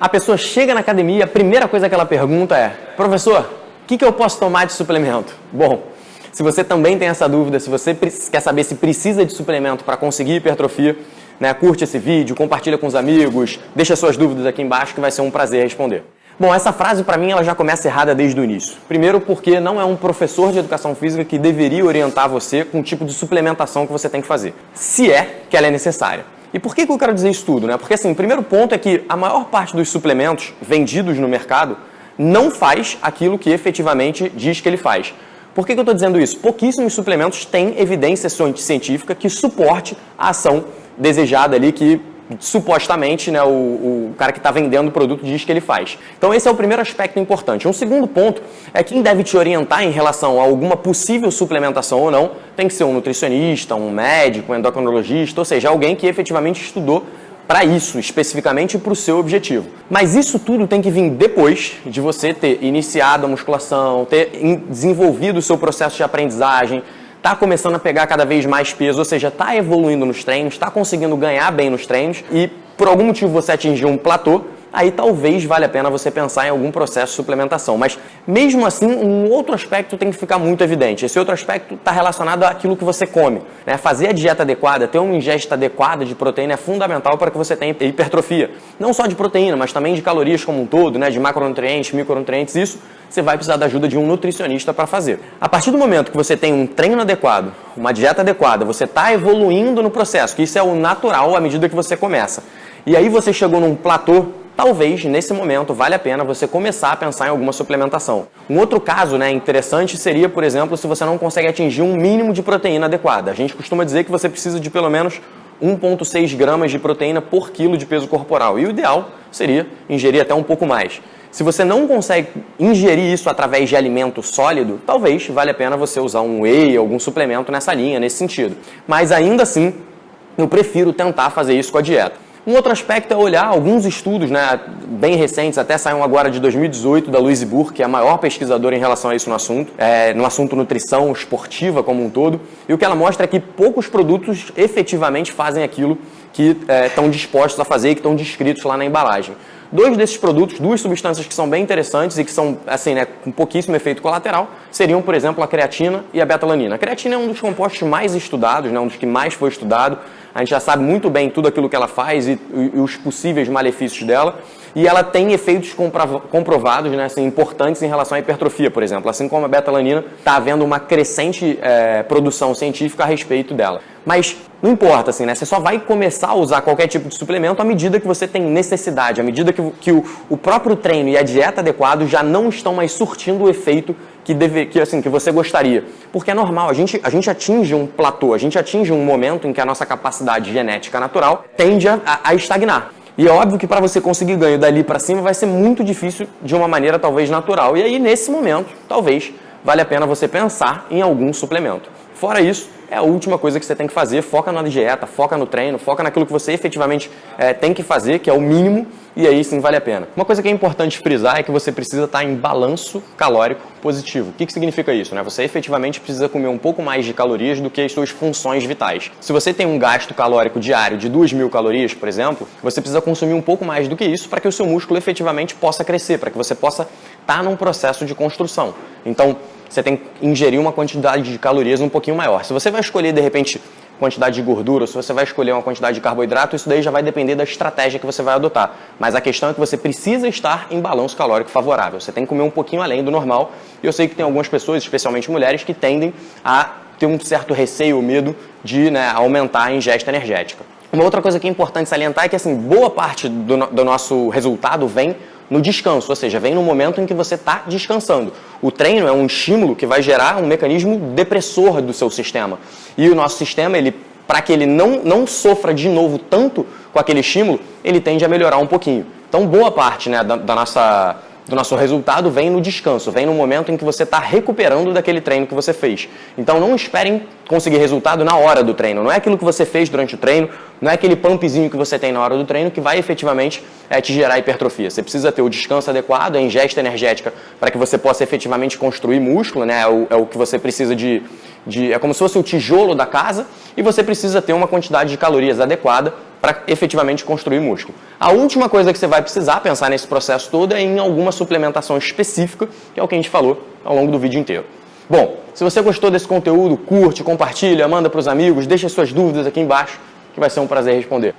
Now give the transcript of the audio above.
A pessoa chega na academia e a primeira coisa que ela pergunta é: professor, o que eu posso tomar de suplemento? Bom, se você também tem essa dúvida, se você quer saber se precisa de suplemento para conseguir hipertrofia, né, curte esse vídeo, compartilha com os amigos, deixa suas dúvidas aqui embaixo que vai ser um prazer responder. Bom, essa frase para mim ela já começa errada desde o início. Primeiro porque não é um professor de educação física que deveria orientar você com o tipo de suplementação que você tem que fazer, se é que ela é necessária. E por que eu quero dizer isso tudo? Porque assim, o primeiro ponto é que a maior parte dos suplementos vendidos no mercado não faz aquilo que efetivamente diz que ele faz. Por que eu estou dizendo isso? Pouquíssimos suplementos têm evidência científica que suporte a ação desejada ali que supostamente, né, o cara que está vendendo o produto diz que ele faz. Então esse é o primeiro aspecto importante. Um segundo ponto é quem deve te orientar em relação a alguma possível suplementação ou não tem que ser um nutricionista, um médico, um endocrinologista, ou seja, alguém que efetivamente estudou para isso, especificamente para o seu objetivo. Mas isso tudo tem que vir depois de você ter iniciado a musculação, ter desenvolvido o seu processo de aprendizagem, está começando a pegar cada vez mais peso, ou seja, está evoluindo nos treinos, está conseguindo ganhar bem nos treinos e por algum motivo você atingiu um platô, aí talvez valha a pena você pensar em algum processo de suplementação. Mas mesmo assim, um outro aspecto tem que ficar muito evidente. Esse outro aspecto está relacionado àquilo que você come, né? Fazer a dieta adequada, ter uma ingesta adequada de proteína é fundamental para que você tenha hipertrofia. Não só de proteína, mas também de calorias como um todo, né? De macronutrientes, micronutrientes, isso você vai precisar da ajuda de um nutricionista para fazer. A partir do momento que você tem um treino adequado, uma dieta adequada, você está evoluindo no processo, que isso é o natural à medida que você começa. E aí você chegou num platô, talvez, nesse momento, vale a pena você começar a pensar em alguma suplementação. Um outro caso, né, interessante seria, por exemplo, se você não consegue atingir um mínimo de proteína adequada. A gente costuma dizer que você precisa de pelo menos 1,6 gramas de proteína por quilo de peso corporal. E o ideal seria ingerir até um pouco mais. Se você não consegue ingerir isso através de alimento sólido, talvez valha a pena você usar um whey, algum suplemento nessa linha, nesse sentido. Mas ainda assim, eu prefiro tentar fazer isso com a dieta. Um outro aspecto é olhar alguns estudos, né, bem recentes, até saíram agora de 2018, da Louise Burke, que é a maior pesquisadora em relação a isso no assunto nutrição esportiva como um todo, e o que ela mostra é que poucos produtos efetivamente fazem aquilo que estão dispostos a fazer e que estão descritos lá na embalagem. Dois desses produtos, duas substâncias que são bem interessantes e que são, assim, né, com pouquíssimo efeito colateral, seriam, por exemplo, a creatina e a betalanina. A creatina é um dos compostos mais estudados, né, um dos que mais foi estudado. A gente já sabe muito bem tudo aquilo que ela faz e os possíveis malefícios dela. E ela tem efeitos comprovados, né, assim, importantes em relação à hipertrofia, por exemplo. Assim como a betalanina, está havendo uma crescente produção científica a respeito dela. Mas não importa, assim, né? Você só vai começar a usar qualquer tipo de suplemento à medida que você tem necessidade, à medida que o próprio treino e a dieta adequados já não estão mais surtindo o efeito que você gostaria. Porque é normal, a gente atinge um platô, a gente atinge um momento em que a nossa capacidade genética natural tende a estagnar. E é óbvio que para você conseguir ganho dali para cima vai ser muito difícil de uma maneira talvez natural. E aí, nesse momento, talvez vale a pena você pensar em algum suplemento. Fora isso, é a última coisa que você tem que fazer. Foca na dieta, foca no treino, foca naquilo que você efetivamente tem que fazer, que é o mínimo, e aí sim vale a pena. Uma coisa que é importante frisar é que você precisa estar em balanço calórico positivo. O que significa isso? Você efetivamente precisa comer um pouco mais de calorias do que as suas funções vitais. Se você tem um gasto calórico diário de 2.000 calorias, por exemplo, você precisa consumir um pouco mais do que isso para que o seu músculo efetivamente possa crescer, para que você possa estar num processo de construção. Então, você tem que ingerir uma quantidade de calorias um pouquinho maior. Se você vai escolher, de repente, quantidade de gordura, ou se você vai escolher uma quantidade de carboidrato, isso daí já vai depender da estratégia que você vai adotar. Mas a questão é que você precisa estar em balanço calórico favorável. Você tem que comer um pouquinho além do normal. E eu sei que tem algumas pessoas, especialmente mulheres, que tendem a ter um certo receio ou medo de, né, aumentar a ingesta energética. Uma outra coisa que é importante salientar é que, assim, boa parte do nosso resultado vem no descanso, ou seja, vem no momento em que você está descansando. O treino é um estímulo que vai gerar um mecanismo depressor do seu sistema. E o nosso sistema, para que ele não sofra de novo tanto com aquele estímulo, ele tende a melhorar um pouquinho. Então, boa parte, né, do nosso resultado vem no descanso, vem no momento em que você está recuperando daquele treino que você fez. Então não esperem conseguir resultado na hora do treino. Não é aquilo que você fez durante o treino, não é aquele pumpzinho que você tem na hora do treino que vai efetivamente te gerar hipertrofia. Você precisa ter o descanso adequado, a ingesta energética para que você possa efetivamente construir músculo, né? É o que você precisa é como se fosse o tijolo da casa, e você precisa ter uma quantidade de calorias adequada para efetivamente construir músculo. A última coisa que você vai precisar pensar nesse processo todo é em alguma suplementação específica, que é o que a gente falou ao longo do vídeo inteiro. Bom, se você gostou desse conteúdo, curte, compartilha, manda para os amigos, deixa suas dúvidas aqui embaixo, que vai ser um prazer responder.